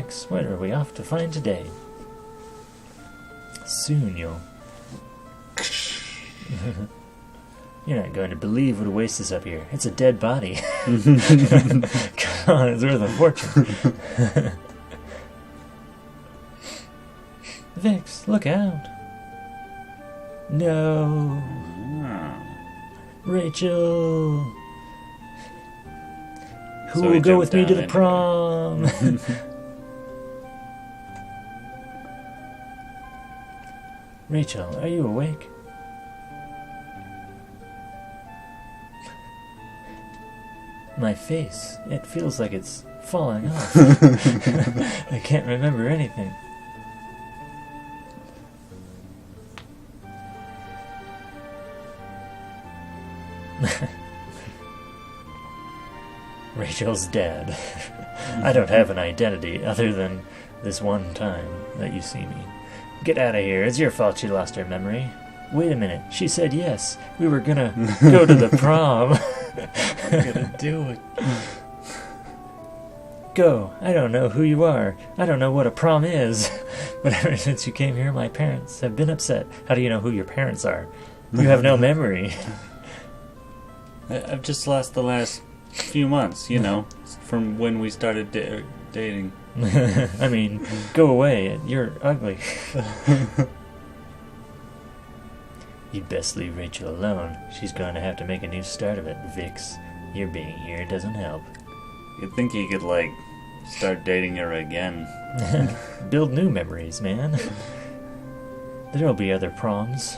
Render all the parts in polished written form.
Vix, what are we off to find today? Soon you'll... You're not going to believe what awaits up here. It's a dead body. Come on, it's worth a fortune. Vix, look out. No. Rachel. Who will go with me to the prom? Rachel, are you awake? My face, it feels like it's falling off. I can't remember anything. Rachel's dead. I don't have an identity other than this one time that you see me. Get out of here. It's your fault she lost her memory. Wait a minute. She said yes. We were gonna go to the prom. I'm gonna do it. Go. I don't know who you are. I don't know what a prom is. But ever since you came here, my parents have been upset. How do you know who your parents are? You have no memory. I've just lost the last few months, you know, from when we started dating. I mean, go away. You're ugly. You'd best leave Rachel alone. She's going to have to make a new start of it, Vix. Your being here doesn't help. You'd think you could, like, start dating her again. Build new memories, man. There'll be other proms.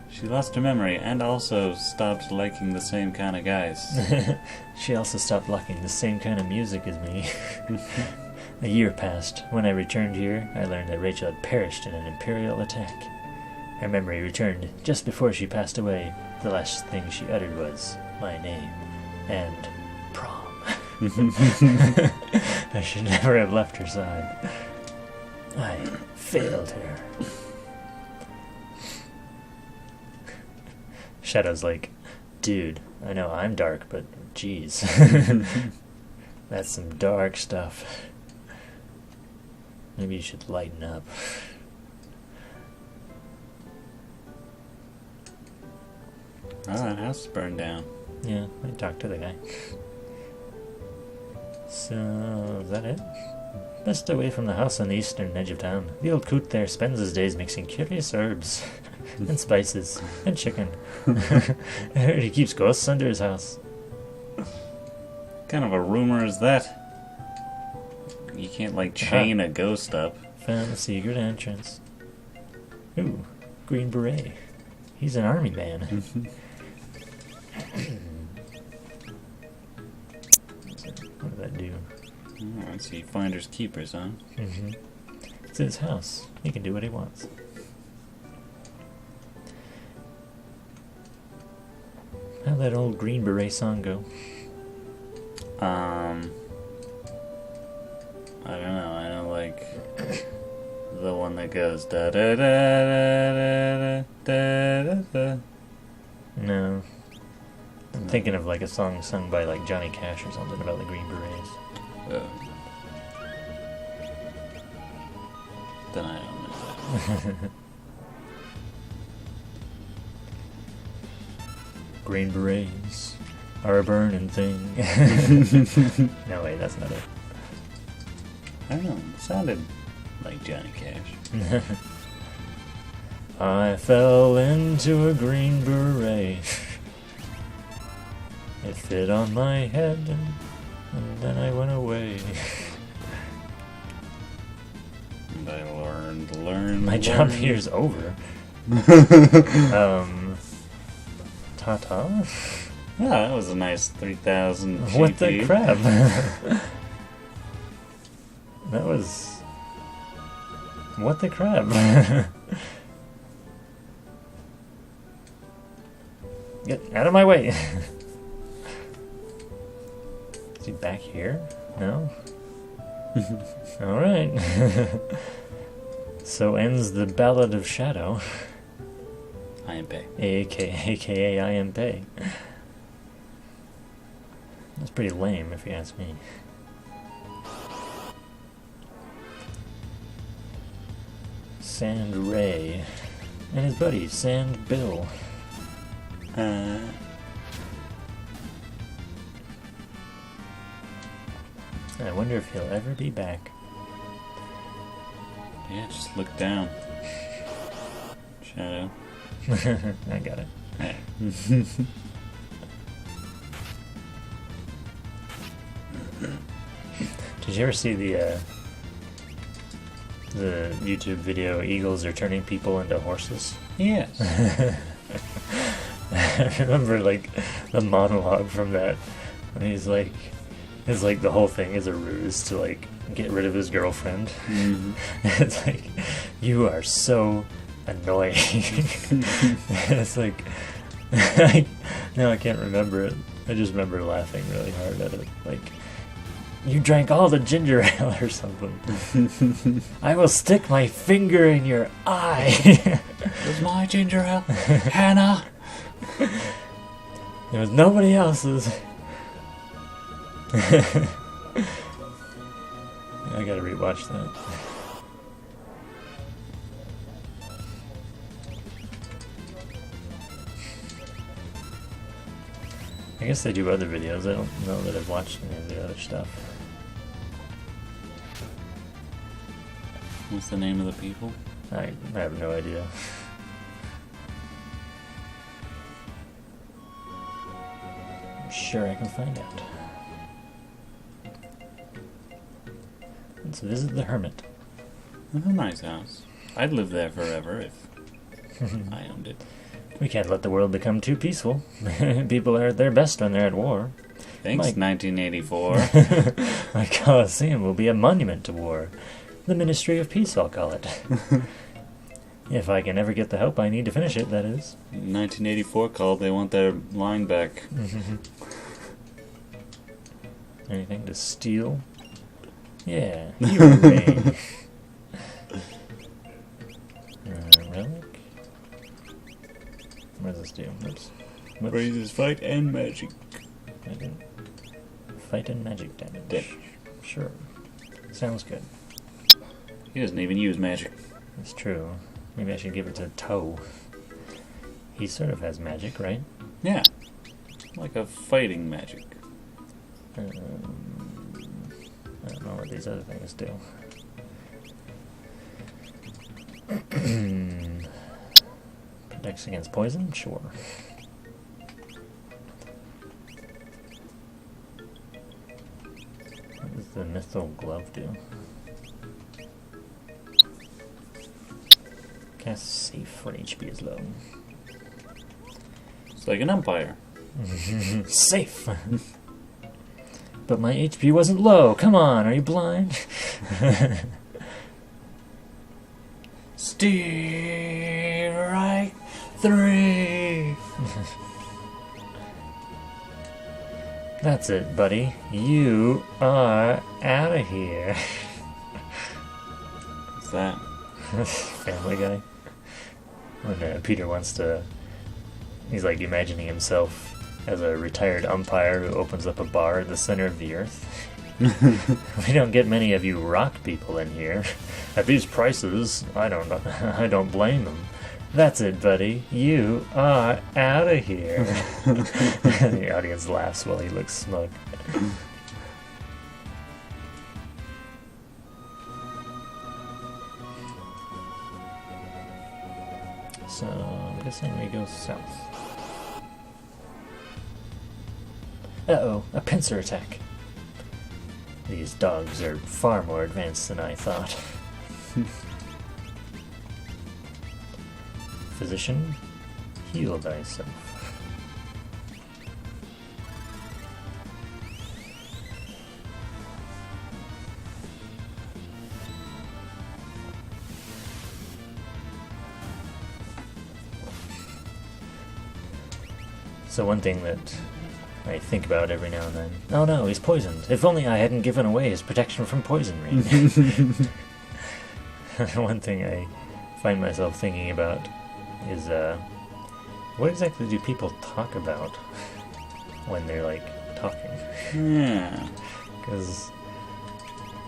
She lost her memory and also stopped liking the same kind of guys. She also stopped liking the same kind of music as me. A year passed. When I returned here, I learned that Rachel had perished in an Imperial attack. Her memory returned just before she passed away. The last thing she uttered was my name and prom. I should never have left her side. I failed her. Shadow's like, dude, I know I'm dark, but jeez. That's some dark stuff. Maybe you should lighten up. Oh, that house is burned down. Yeah, I talked to the guy. So, is that it? Best away from the house on the eastern edge of town. The old coot there spends his days mixing curious herbs and spices and chicken. I heard he keeps ghosts under his house. What kind of a rumor is that? You can't, like, chain a ghost up. Found the secret entrance. Ooh, Green Beret. He's an army man. What did that do? Oh, I see. Finders keepers, huh? Mm-hmm. It's his house. He can do what he wants. How'd that old Green Beret song go? I don't know. I know, like, the one that goes da da da da da da da. No. I'm thinking of like a song sung by like Johnny Cash or something about the Green Berets. Then I don't know. Green Berets are a burning thing. No, wait, that's not it. I don't know. It sounded like Johnny Cash. I fell into a green beret. It fit on my head and then I went away. And I learned. My job here's over. Ta-ta? Yeah, that was a nice 3,000 GP. What the crap? That was... What the crap? Get out of my way! Is he back here? No? Alright. So ends the Ballad of Shadow. I am Pei. AKA I am Pei. That's pretty lame if you ask me. Sand Ray. And his buddy, Sand Bill. Yeah, I wonder if he'll ever be back. just look down. Shadow. I got it. Hey. Did you ever see the YouTube video, Eagles are turning people into horses? Yes. I remember, like, the monologue from that, when he's like, it's like the whole thing is a ruse to, like, get rid of his girlfriend. Mm-hmm. It's like, you are so annoying. It's like, now I can't remember it. I just remember laughing really hard at it. Like, you drank all the ginger ale or something. I will stick my finger in your eye. It was my ginger ale, Hannah. It was nobody else's. I gotta rewatch that. I guess they do other videos. I don't know that I've watched any of the other stuff. What's the name of the people? I have no idea. I'm sure I can find out. Let's visit the hermit. That's a nice house. I'd live there forever if I owned it. We can't let the world become too peaceful. People are at their best when they're at war. Thanks, 1984. My Colosseum will be a monument to war. The Ministry of Peace, I'll call it. If I can ever get the help I need to finish it, that is. 1984 called, they want their line back. Anything to steal? Yeah, you and me. Relic? What does this do? Whoops. Raises fight and magic. Fight and magic damage. Sure. Sounds good. He doesn't even use magic. That's true. Maybe I should give it to Toe. He sort of has magic, right? Yeah. Like a fighting magic. I don't know what these other things do. Protects against poison? Sure. What does the Mythal Glove do? Cast safe when HP is low. It's like an umpire. Safe! But my HP wasn't low. Come on, are you blind? Steer right 3. That's it, buddy. You are out of here. What's that? Family Guy. When Peter wants to... He's like imagining himself as a retired umpire who opens up a bar at the center of the earth. We don't get many of you rock people in here. At these prices, I don't blame them. That's it, buddy. You are out of here. The audience laughs while he looks smug. So, I'm guessing we go south. Uh-oh, a pincer attack. These dogs are far more advanced than I thought. Physician, heal thyself. So one thing that I think about every now and then. Oh no, he's poisoned. If only I hadn't given away his protection from poison ring. One thing I find myself thinking about is, what exactly do people talk about when they're, like, talking? Yeah. Because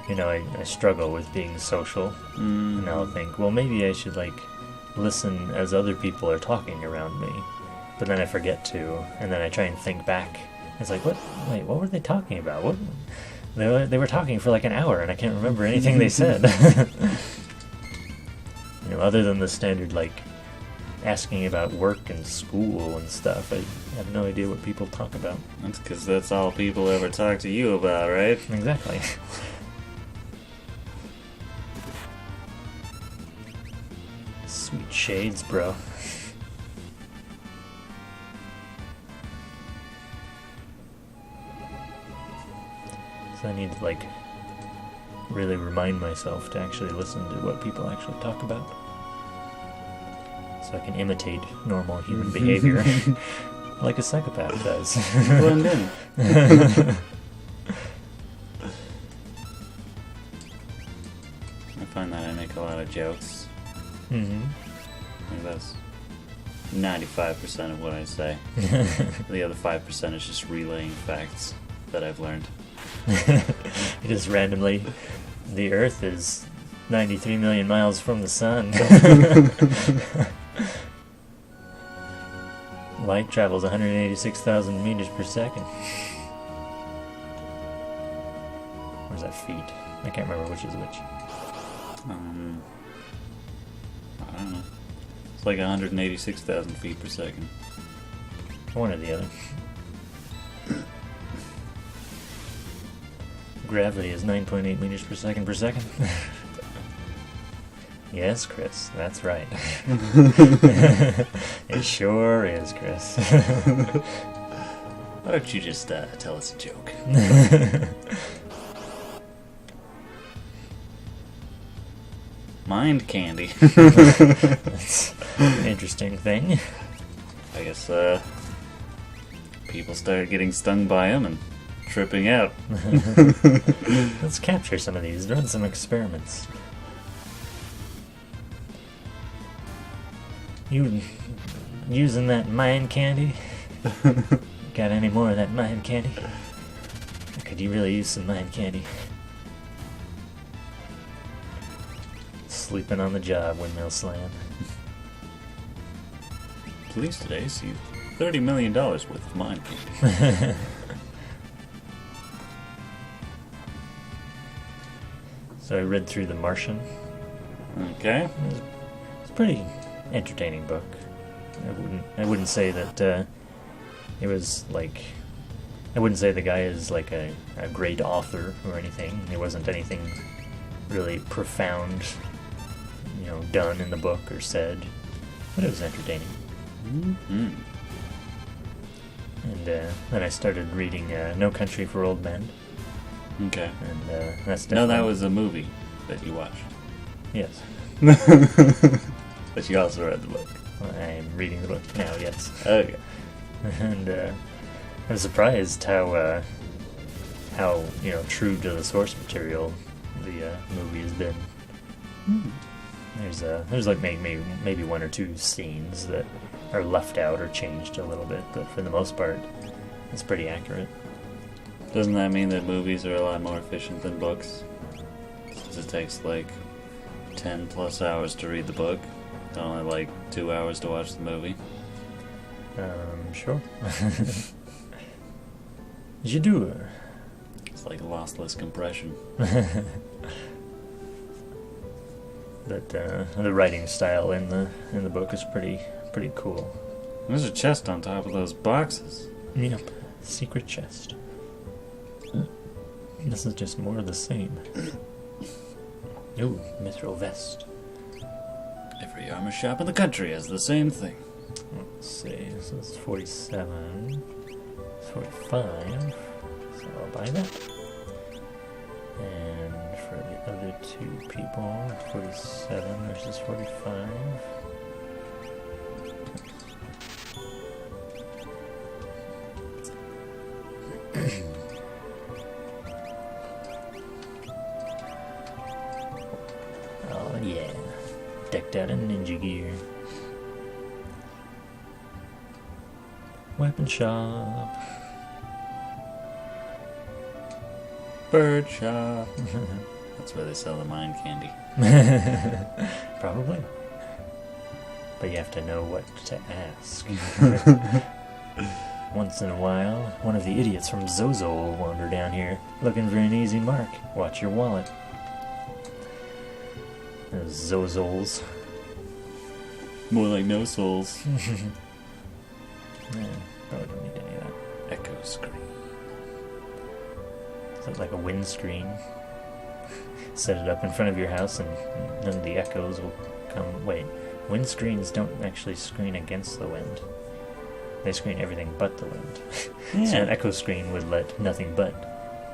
I struggle with being social. And I'll think, well, maybe I should, like, listen as other people are talking around me. But then I forget to, and then I try and think back. It's like, wait, what were they talking about? What? They were talking for like an hour, and I can't remember anything they said. Other than the standard, like, asking about work and school and stuff, I have no idea what people talk about. That's because that's all people ever talk to you about, right? Exactly. Sweet shades, bro. So I need to, like, really remind myself to actually listen to what people actually talk about, so I can imitate normal human behavior like a psychopath does. Blend in. I find that I make a lot of jokes. Mm-hmm. I think that's 95% of what I say. The other 5% is just relaying facts that I've learned. Just randomly, the Earth is 93 million miles from the sun. Light travels 186,000 meters per second. Or is that feet? I can't remember which is which. I don't know. It's like 186,000 feet per second. One or the other. Gravity is 9.8 meters per second per second. Yes, Chris, that's right. It sure is, Chris. Why don't you just tell us a joke? Mind candy. That's an interesting thing. I guess people started getting stung by them and tripping out. Let's capture some of these, run some experiments. You using that mind candy? Got any more of that mind candy? Could you really use some mind candy? Sleeping on the job, windmill slam. Police today seized $30 million worth of mind candy. So I read through The Martian. Okay. It's a pretty entertaining book. I wouldn't say that it was like, I wouldn't say the guy is like a great author or anything. There wasn't anything really profound, done in the book or said, but it was entertaining. Mm-hmm. And then I started reading No Country for Old Men. Okay. And that's No, definitely... that was a movie that you watched. Yes. But you also read the book. Well, I am reading the book now, yes. Okay. And I was surprised how true to the source material the movie has been. There's like maybe one or two scenes that are left out or changed a little bit, but for the most part, it's pretty accurate. Doesn't that mean that movies are a lot more efficient than books? Since it takes like 10 plus hours to read the book, only like 2 hours to watch the movie. Sure. You do. It's like lossless compression. But the writing style in the book is pretty cool. There's a chest on top of those boxes. Yep. Secret chest. This is just more of the same. Ooh, mithril vest. Every armor shop in the country has the same thing. Let's see, so it's 47. It's 45. So I'll buy that. And for the other two people, 47 versus 45. Oh yeah, decked out in ninja gear. Weapon shop. Bird shop. That's where they sell the mind candy. Probably. But you have to know what to ask. Once in a while, one of the idiots from Zozo will wander down here, looking for an easy mark. Watch your wallet. Those Zozols. More like no souls. Yeah, probably don't need any of that. Echo screen. Is it like a windscreen? Set it up in front of your house and none of the echoes will come. Wait, windscreens don't actually screen against the wind. They screen everything but the wind. Yeah. So an echo screen would let nothing but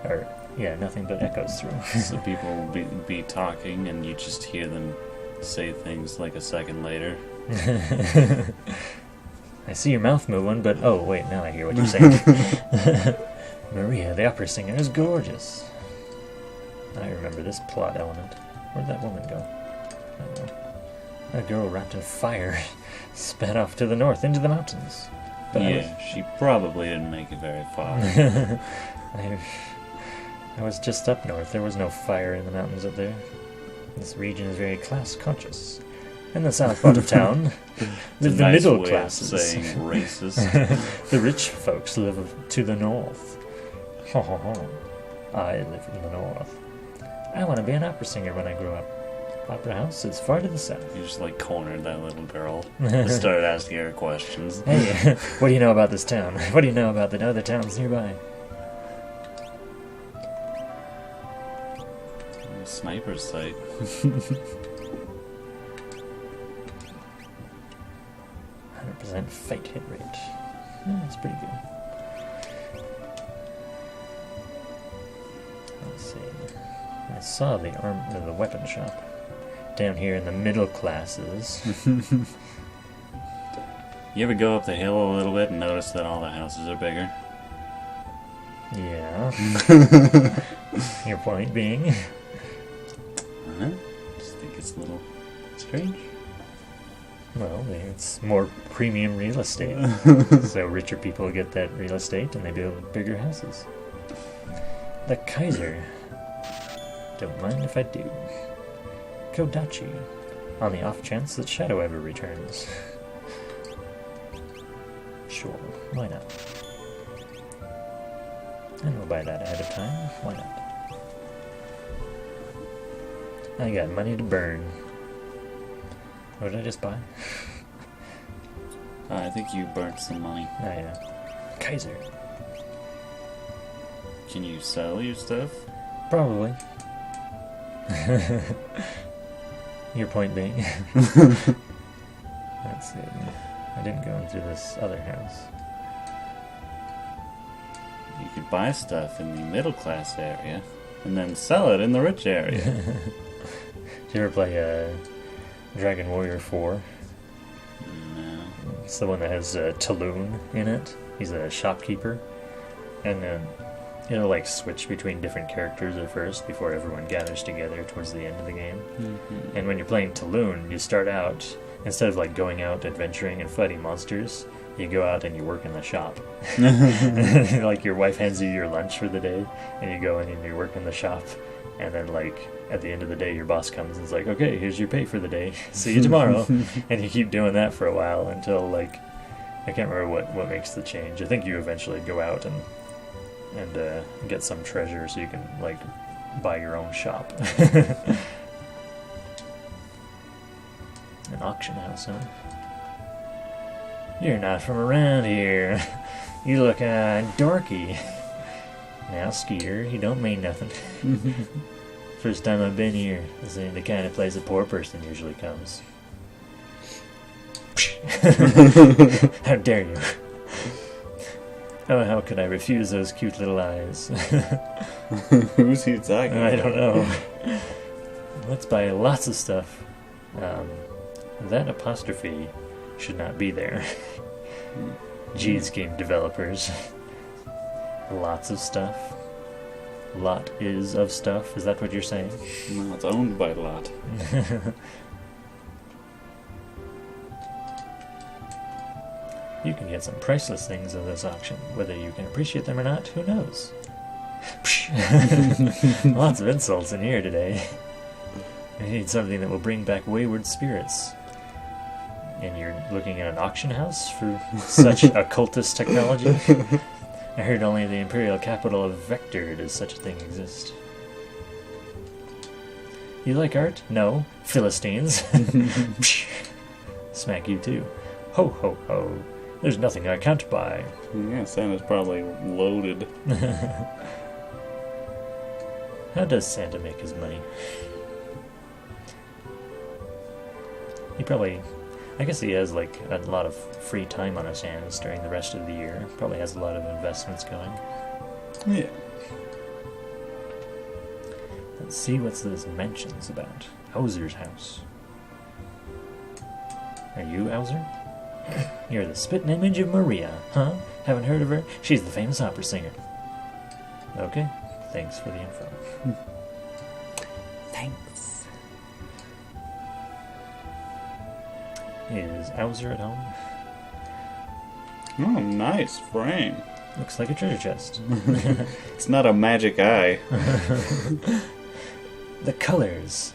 echoes through. So people will be talking and you just hear them say things like a second later. I see your mouth moving, but oh wait, now I hear what you're saying. Maria, the opera singer, is gorgeous. I remember this plot element. Where'd that woman go? I don't know. A girl wrapped in fire sped off to the north into the mountains. But yeah, she probably didn't make it very far. I was just up north. There was no fire in the mountains up there. This region is very class conscious. In the south part of town live the nice middle way classes. Of saying racist. The rich folks live to the north. Ho ho ho. I live in the north. I want to be an opera singer when I grow up. Opera house is far to the south. You just like cornered that little girl. And started asking her questions. Hey, what do you know about this town? What do you know about the other towns nearby? Sniper's sight. 100% fight hit rate. Yeah, that's pretty good. Let's see. I saw the weapon shop down here in the middle classes. You ever go up the hill a little bit and notice that all the houses are bigger? Yeah. Your point being? Just think it's a little strange. Well, it's more premium real estate. So richer people get that real estate and they build bigger houses. The Kaiser. Don't mind if I do. Kodachi. On the off chance that Shadow ever returns. Sure, why not? And we'll buy that ahead of time. Why not? I got money to burn. What did I just buy? I think you burnt some money. Oh yeah. Kaiser. Can you sell your stuff? Probably. Your point being? Let's see. I didn't go into this other house. You could buy stuff in the middle class area and then sell it in the rich area. Did you ever play Dragon Warrior 4? No. It's the one that has Talon in it. He's a shopkeeper. And then it'll like switch between different characters at first before everyone gathers together towards the end of the game. Mm-hmm. And when you're playing Talon, you start out, instead of like going out adventuring and fighting monsters, you go out and you work in the shop. Like your wife hands you your lunch for the day, and you go in and you work in the shop. And then like at the end of the day, your boss comes and is like, okay, here's your pay for the day. See you tomorrow. And you keep doing that for a while until like, I can't remember what makes the change. I think you eventually go out and get some treasure so you can like buy your own shop. An auction house, huh? You're not from around here. You look dorky. Now, Skeeter, you don't mean nothing. First time I've been here. This ain't the kind of place a poor person usually comes. How dare you? Oh, how could I refuse those cute little eyes? Who's he talking about? I don't know. Let's buy lots of stuff. That apostrophe should not be there. Geez, game developers. Lots of stuff. Lot is of stuff. Is that what you're saying? No, it's owned by Lot. You can get some priceless things at this auction. Whether you can appreciate them or not, who knows? Lots of insults in here today. I need something that will bring back wayward spirits. And you're looking at an auction house for such occultist technology? I heard only in the imperial capital of Vector does such a thing exist. You like art? No. Philistines. Smack you too. Ho ho ho. There's nothing I can't buy. Yeah, Santa's probably loaded. How does Santa make his money? He probably... I guess he has like a lot of free time on his hands during the rest of the year. Probably has a lot of investments going. Yeah. Let's see what's this mentions about. Hauser's house. Are you Hauser? You're the spitting image of Maria, huh? Haven't heard of her? She's the famous opera singer. Okay, thanks for the info. Thanks. Is Hauser at home? Oh, nice frame. Looks like a treasure chest. It's not a magic eye. The colors.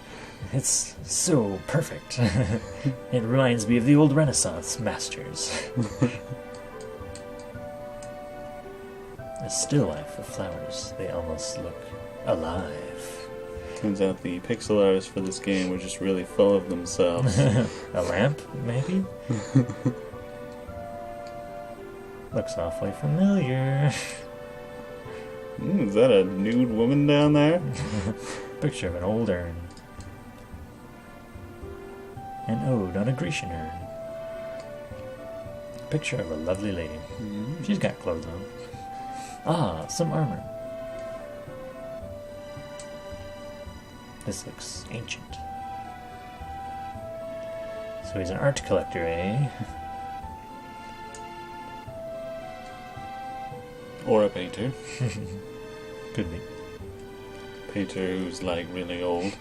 It's so perfect. It reminds me of the old Renaissance masters. A still life of flowers. They almost look alive. Turns out the pixel artists for this game were just really full of themselves. A lamp, maybe? Looks awfully familiar. Is that a nude woman down there? Picture of an old urn. An ode on a Grecian urn. Picture of a lovely lady. She's got clothes on. Ah, some armor. This looks ancient. So he's an art collector, eh? Or a painter. Could be. Painter who's like really old.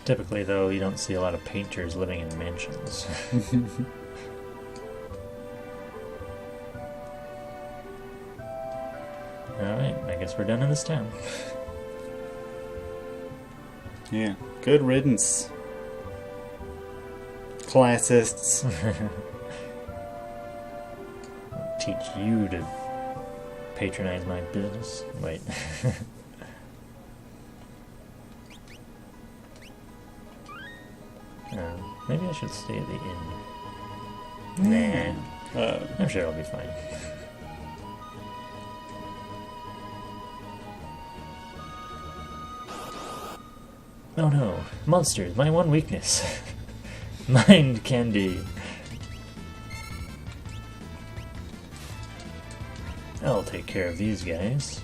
Typically, though, you don't see a lot of painters living in mansions. Alright, I guess we're done in this town. Yeah. Good riddance. Classists. Teach you to patronize my business. Wait. Maybe I should stay at the inn. Nah. I'm sure I'll be fine. Oh no. Monsters, my one weakness. Mind candy. I'll take care of these guys.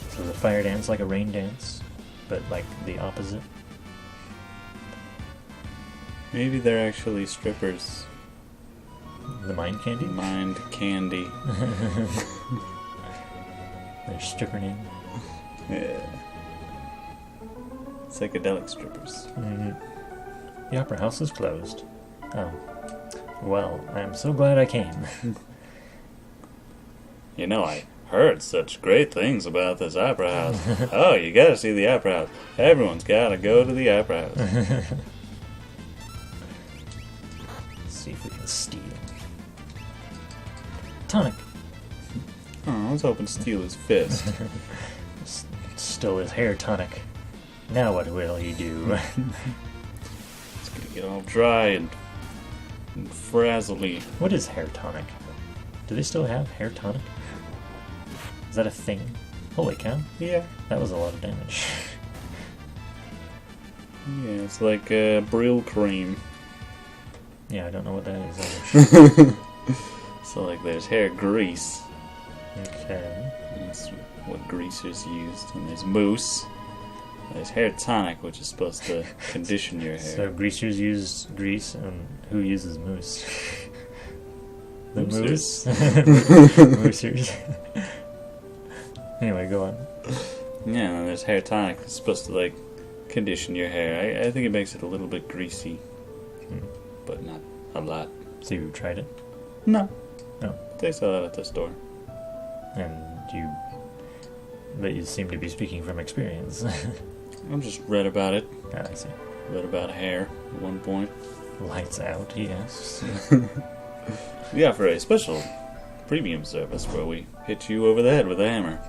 So the fire dance like a rain dance, but like the opposite. Maybe they're actually strippers. The mind candy? Mind candy. They're stripper name. Yeah. Psychedelic strippers. The opera house is closed. Oh. Well, I'm so glad I came. You know, I heard such great things about this opera house. Oh, you gotta see the opera house. Everyone's gotta go to the opera house. Let's see if we can steal. Tonic. Oh, I was hoping to steal his fist. Stole his hair tonic. Now what will he do? It's gonna get all dry and frazzly. What is hair tonic? Do they still have hair tonic? Is that a thing? Holy cow. Yeah. That was a lot of damage. Yeah, it's like Brill cream. Yeah, I don't know what that is either. So, like, there's hair grease. Okay. That's what greasers used. And there's mousse. There's hair tonic, which is supposed to condition your hair. So greasers use grease, and who uses mousse? The moose? Moosers. Anyway, go on. Yeah, and there's hair tonic. It's supposed to, like, condition your hair. I think it makes it a little bit greasy. But not a lot. So you've tried it? No. No. They sell it at the store. But you seem to be speaking from experience. I've just read about it. Ah, I see. Read about hair at one point. Lights out, yes. We offer a special premium service where we hit you over the head with a hammer.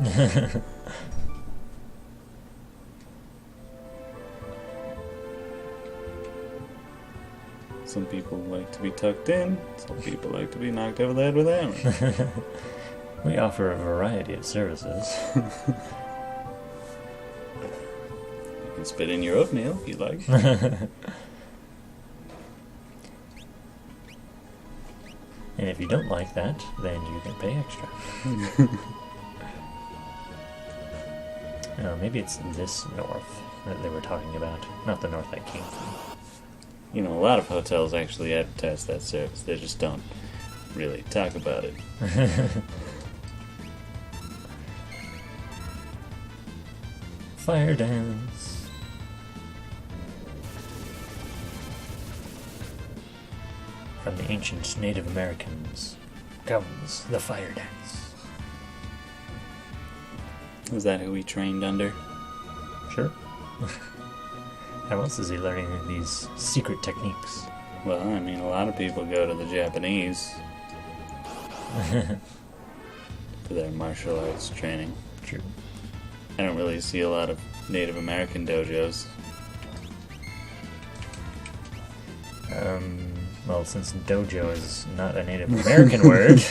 Some people like to be tucked in. Some people like to be knocked over the head with a hammer. We offer a variety of services. You can spit in your oatmeal if you like. And if you don't like that, then you can pay extra. Maybe it's this north that they were talking about, not the north I came from. You know, a lot of hotels actually advertise that service. They just don't really talk about it. Fire dance. From the ancient Native Americans comes the fire dance. Is that who he trained under? Sure. How else is he learning these secret techniques? Well, I mean, a lot of people go to the Japanese for their martial arts training. True. I don't really see a lot of Native American dojos. Well, since dojo is not a Native American word.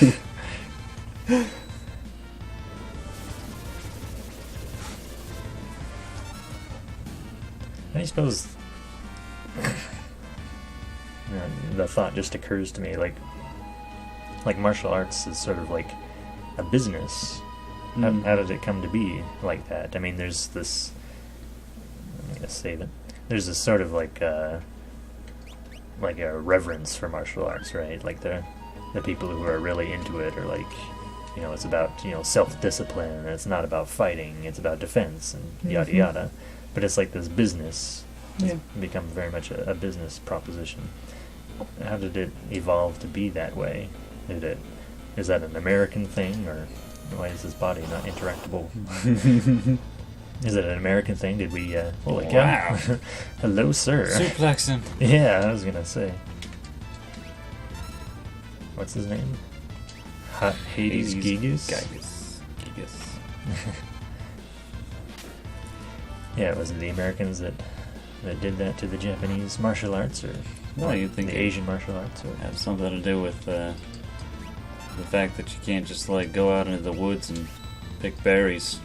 I suppose the thought just occurs to me, like martial arts is sort of like a business. How did it come to be like that? I mean, there's this. I'm gonna say that there's this sort of like a reverence for martial arts, right? Like the people who are really into it are like, it's about self-discipline, and it's not about fighting, it's about defense and yada yada. But it's like this business. It's become very much a business proposition. How did it evolve to be that way? Is that an American thing, or why is this body not interactable? Is it an American thing? Did we, holy cow. Hello, sir. Suplex him. Yeah, I was gonna say. What's his name? Hades Gigas? Gigas. Yeah, was it the Americans that did that to the Japanese martial arts, or you'd think the Asian martial arts? Or have something to do with the fact that you can't just go out into the woods and pick berries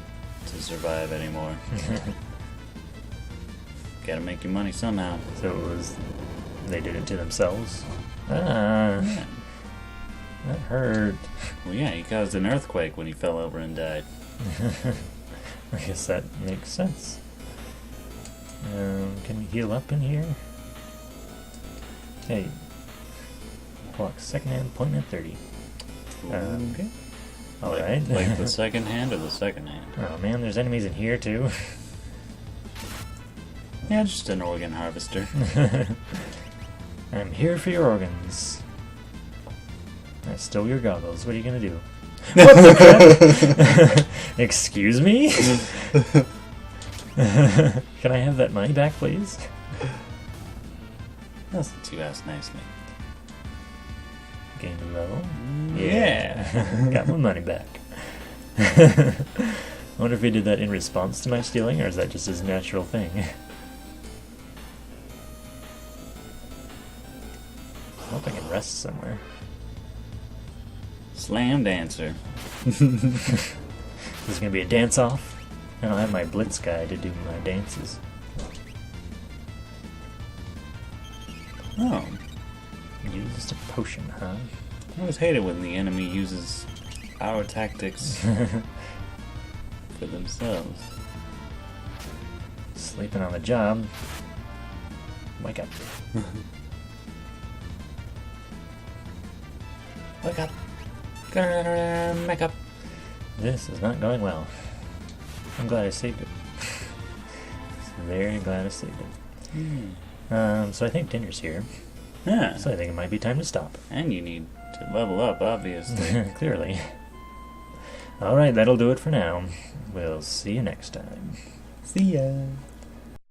to survive anymore. Gotta make your money somehow. So it was, they did it to themselves? Yeah. That hurt. Well, yeah, he caused an earthquake when he fell over and died. I guess that makes sense. Can we heal up in here? Hey. Clock second-hand, point at 30. Okay. Alright. Like the second hand or the second hand? Oh man, there's enemies in here too. Yeah, just an organ harvester. I'm here for your organs. I stole your goggles. What are you gonna do? What the crap? Excuse me? Can I have that money back, please? That's too asked nicely. Gained a level. Yeah. Got my money back. I wonder if he did that in response to my stealing, or is that just his natural thing? I hope I can rest somewhere. Slam dancer. This is going to be a dance-off, and I'll have my blitz guy to do my dances. Oh. Used a potion, huh? I always hate it when the enemy uses our tactics for themselves. Sleeping on the job. Wake up. Wake up. Make up. This is not going well. I'm glad I saved it. Very glad I saved it. So I think dinner's here. Yeah. So I think it might be time to stop. And you need to level up, obviously. Clearly. Alright, that'll do it for now. We'll see you next time. See ya.